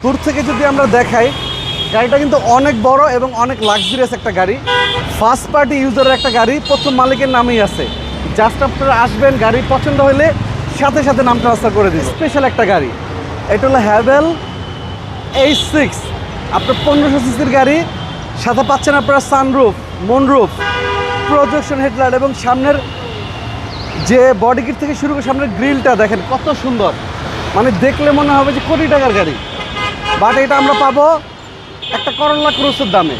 দূর থেকে যদি আমরা দেখাই, গাড়িটা কিন্তু অনেক বড় এবং অনেক লাক্সারিয়াস একটা গাড়ি। ফার্স্ট পার্টি ইউজারের একটা গাড়ি, প্রথম মালিকের নামেই আছে। জাস্ট আপনারা আসবেন, গাড়ি পছন্দ হলে সাথে সাথে নাম ট্রান্সফার করে দিন। স্পেশাল একটা গাড়ি, এটা হলো হ্যাভেল H6। আপনার 1500 সিসির গাড়ি, সাথে পাচ্ছেন আপনারা সানরুফ, মুনরুফ, প্রজেকশন হেডলাইট এবং সামনের যে বডি কিট থেকে শুরু করে সামনের গ্রিলটা দেখেন কত সুন্দর, মানে দেখলে মনে হবে যে কোটি টাকার গাড়ি। বাট এটা আমরা পাবো একটা করোলা ক্রুজের দামে।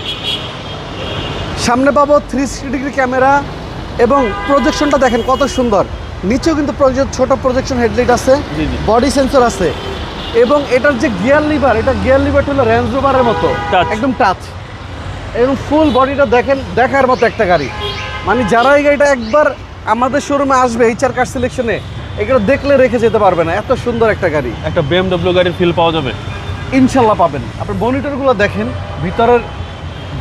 সামনে পাবো 360 ডিগ্রি ক্যামেরা এবং প্রজেকশনটা দেখেন কত সুন্দর। নিচেও কিন্তু ছোট প্রজেকশন হেডলাইট আছে, বডি সেন্সর আছে এবং এটার যে গিয়ার লিভার, এটা গিয়ার লিভারটা হলো রেঞ্জ রোভারের মতো একদম টাচ এবং ফুল বডিটা দেখেন, দেখার মতো একটা গাড়ি। মানে যারা এই গাড়িটা একবার আমাদের শোরুমে আসবে এইচআর কার সিলেকশনে, এগুলো দেখলে রেখে যেতে পারবে না, এত সুন্দর একটা গাড়ি। একটা BMW গাড়ির ফিল পাওয়া যাবে, ইনশাল্লাহ পাবেন। আপনার মনিটরগুলো দেখেন, ভিতরের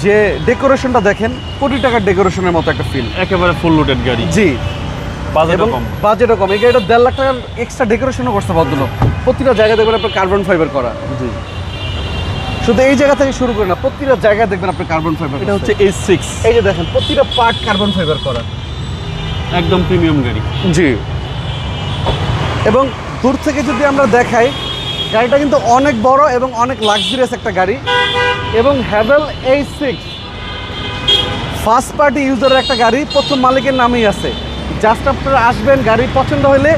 যে ডেকোরেশনটা দেখেন, কোটি টাকার ডেকোরেশনের মতো একটা ফিল। একেবারে ফুল লোডেড গাড়ি। জি, বাজেটও কম। বাজেটও কম। এই গাড়িটা 1.5 লাখ টাকার এক্সট্রা ডেকোরেশনও করতে ভদ্রলোক। প্রতিটা জায়গায় দেখবেন আপনার কার্বন ফাইবার করা। জি, শুধু এই জায়গা থেকে শুরু করে না, প্রতিটা জায়গায় দেখবেন আপনি কার্বন ফাইবার। এটা হচ্ছে H6। এই যে দেখেন প্রতিটা পার্ট কার্বন ফাইবার করা, একদম প্রিমিয়াম গাড়ি। জি। এবং দূর থেকে যদি আমরা দেখাই, গাড়িটা কিন্তু অনেক বড় এবং অনেক লাক্সারিয়াস একটা গাড়ি এবং হ্যাভেল H6 ফার্স্ট পার্টি ইউজারের একটা গাড়ি, প্রথম মালিকের নামেই আছে। জাস্ট আপনারা আসবেন, গাড়ি পছন্দ হলে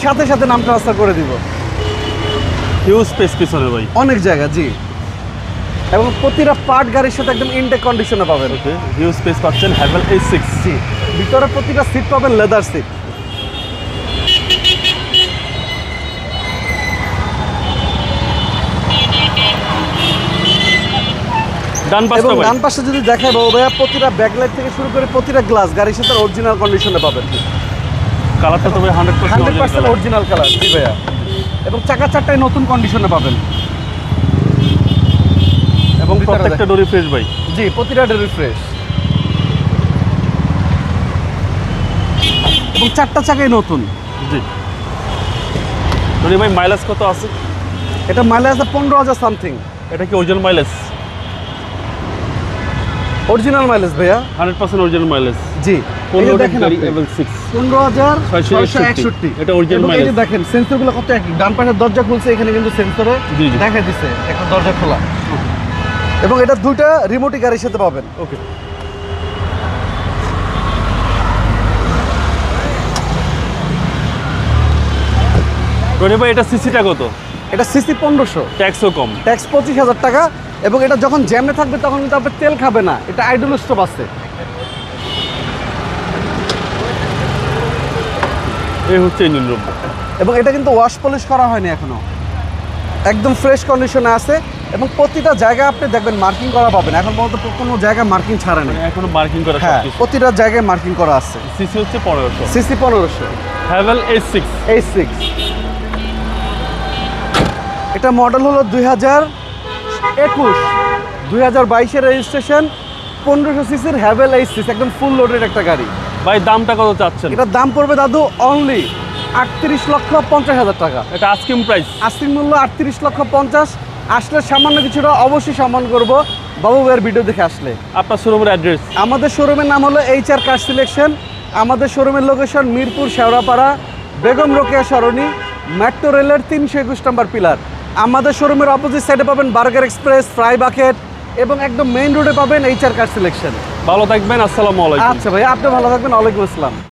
সাথে সাথে নাম ট্রান্সফার করে দিব। হিউজ স্পেস পিছনে ভাই, অনেক জায়গা। জি, এবং প্রতিটা পার্ট গাড়ির সাথে একদম ইনটেক কন্ডিশনে পাবেন। ওকে, হিউজ স্পেস পাচ্ছেন হ্যাভেল H6। জি, ভিতরে প্রতিটা সিট পাবেন লেদার সিট। ডান পাশে এবং ডান পাশে যদি দেখাই বাবু ভাইয়া, প্রতিটা ব্যাকলাইট থেকে শুরু করে প্রতিটা গ্লাস গাড়ির সাথে অরিজিনাল কন্ডিশনে পাবেন। কালারটা তো ভাই 100% অরিজিনাল কালার। জি ভাইয়া, এবং চাকা চারটাই নতুন কন্ডিশনে পাবেন এবং প্রত্যেকটা ডোরি ফ্রেশ ভাই। জি, প্রতিটা ডোরি ফ্রেশ এবং চারটা চাকাই নতুন। জি, ডোরি ভাই মাইলেজ কত আছে? এটা মাইলেজ আছে 15,000 সামথিং। এটা কি অরিজিনাল মাইলেজ? অরিজিনাল মাইলেজ ভাইয়া, 100% অরিজিনাল মাইলেজ। জি, 15 গাড়ি এবং 15,661। এটা অরিজিনাল মাইলেজ। এই যে দেখেন সেন্সরগুলো কত একই। ডান পাশের দরজা খুলছে, এখানে কিন্তু সেন্সরে জি জি দেখা দিচ্ছে একটা দরজা খোলা। এবং এটা দুইটা রিমোটই গাড়ির সাথে পাবেন। ওকে, রনি ভাই এটা সিসিটা কত? এটা সিসি 1500, ট্যাক্সও কম, ট্যাক্স 25,000 টাকা। এবং এটা যখন জ্যামে থাকবে তখন কিন্তু আপনার তেল খাবে না, এটা আইডল স্টপ আছে। এই হচ্ছে ইঞ্জিন রুম। এবং এটা কিন্তু ওয়াশ পলিশ করা হয়নি এখনো, একদম ফ্রেশ কন্ডিশনে আছে। এবং প্রতিটা জায়গায় আপনি দেখবেন মার্কিং করা পাবেন। এখন পর্যন্ত কোনো জায়গায় মার্কিং ছাড়া নেই, এখনো মার্কিং করা হ্যাঁ, সবকিছু। প্রতিটা জায়গায় মার্কিং করা আছে। সিসি হচ্ছে 1500, সিসি 1500, হ্যাভেল H6। H6। এটা মডেল হলো 2021, 2022-এর রেজিস্ট্রেশন, 1500 সিসির হ্যাভেল H6, একদম ফুল লোডেড একটা গাড়ি। ভাই দামটা কত চাচ্ছেন? এটার দাম পড়বে দাদু অনলি 38,50,000 টাকা। এটা আস্কিং প্রাইস, আস্তিক মূল্য 38,50,000। আসলে সামান্য কিছুটা অবশ্যই সম্মান করব বাবু ভাইয়ের ভিডিও দেখে আসলে। আপনার শোরুমের অ্যাড্রেস? আমাদের শোরুমের নাম হলো এইচআর কার সিলেকশন। আমাদের শোরুমের লোকেশন মিরপুর শেওড়াপাড়া, বেগম রোকেয়া সরণি, মেট্রো রেলের 321 নম্বর পিলার। আমাদের শোরুমের অপোজিট সাইডে পাবেন বার্গার এক্সপ্রেস, ফ্রাই বাকেট এবং একদম মেইন রোডে পাবেন এইচআর কার সিলেকশন। ভালো থাকবেন, আসসালামু আলাইকুম। আচ্ছা ভাই, আপনি ভালো থাকবেন। ওয়ালাইকুম আসসালাম।